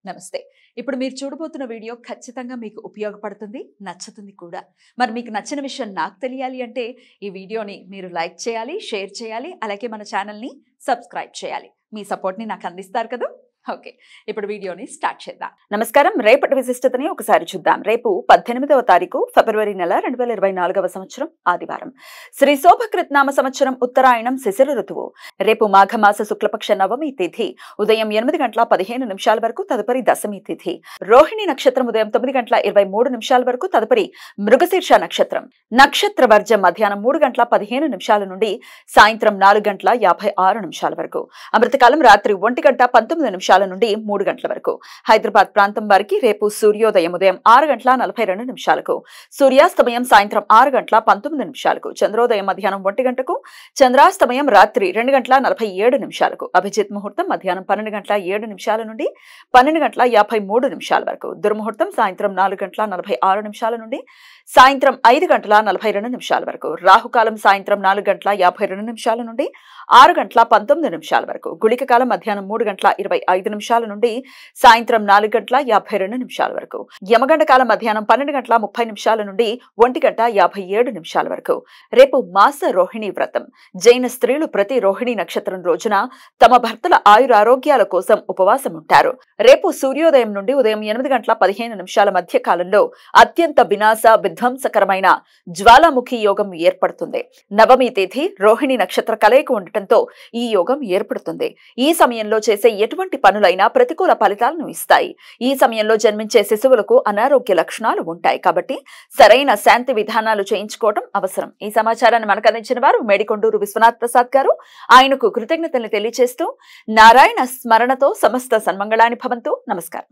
నమస్తే. ఇప్పుడు మీరు చూడబోతున్న వీడియో ఖచ్చితంగా మీకు ఉపయోగపడుతుంది, నచ్చుతుంది కూడా. మరి మీకు నచ్చిన విషయం నాకు తెలియాలి అంటే ఈ వీడియోని మీరు లైక్ చేయాలి, షేర్ చేయాలి, అలాగే మన ఛానల్‌ని సబ్స్క్రైబ్ చేయాలి. మీ సపోర్ట్‌ని నాకు అందిస్తారు కదా! ఓకే. ఇప్పుడు వీడియోని స్టార్ట్ చేద్దాం. నమస్కారం. రేపటి విశిష్టతని ఒకసారి చూద్దాం. రేపు 18వ తారీఖు ఫిబ్రవరి నెల 2024వ సంవత్సరం ఆదివారం. శ్రీ శోభకృత్నామ సంవత్సరం ఉత్తరాయణం శిశిర ఋతువు. రేపు మాఘమాస శుక్లపక్ష నవమి తిథి ఉదయం 8:15 వరకు, తదుపరి దశమి తిథి. రోహిణి నక్షత్రం ఉదయం 9:23 వరకు, తదుపరి మృగశీర్ష నక్షత్రం. నక్షత్ర వర్జం మధ్యాహ్నం 3:15 నుండి సాయంత్రం 4:56 వరకు. అమృతకాలం రాత్రి 1:19 నుండి 3 గంటల వరకు. హైదరాబాద్ ప్రాంతం వారికి రేపు సూర్యోదయం ఉదయం 6:42 సూర్యాస్తమయం సాయంత్రం 6:19 చంద్రోదయం మధ్యాహ్నం 1 గంటకు, చంద్రాస్తమయం రాత్రి 2:47 అభిజిత్ ముహూర్తం మధ్యాహ్నం 12:07 నుండి 12:53 వరకు. దుర్ముహూర్తం సాయంత్రం 4:46 నుండి సాయంత్రం 5:42 వరకు. రాహుకాలం సాయంత్రం 4:52 నుండి 6:19 వరకు. గుళిక కాలం మధ్యాహ్నం 3:25 నుండి సాయంత్రం 4:52 వరకు. యమగండ కాలం మధ్యాహ్నం 12:30 నుండి 1:57 వరకు. రేపు మాస రోహిణి వ్రతం. జైన స్త్రీలు ప్రతి రోహిణి నక్షత్రం రోజున తమ భర్తల ఆయురారోగ్యాల కోసం ఉపవాసం ఉంటారు. రేపు సూర్యోదయం నుండి ఉదయం 8:15 మధ్య కాలంలో అత్యంత వినాశ విధ్వంసకరమైన జ్వాలాముఖి యోగం ఏర్పడుతుంది. నవమి తిథి రోహిణి నక్షత్ర కలయిక ఉండటంతో ఈ యోగం ఏర్పడుతుంది. ఈ సమయంలో చేసే ఎటువంటి పనులైనా ప్రతికూల ఫలితాలను ఇస్తాయి. ఈ సమయంలో జన్మించే శిశువులకు అనారోగ్య లక్షణాలు ఉంటాయి కాబట్టి సరైన శాంతి విధానాలు చేయించుకోవడం అవసరం. ఈ సమాచారాన్ని మనకు అందించిన వారు మేడికొండూరు విశ్వనాథ్ ప్రసాద్ గారు. ఆయనకు కృతజ్ఞతలు తెలియజేస్తూ నారాయణ స్మరణతో సమస్త సన్మంగళాని భవంతు. నమస్కారం.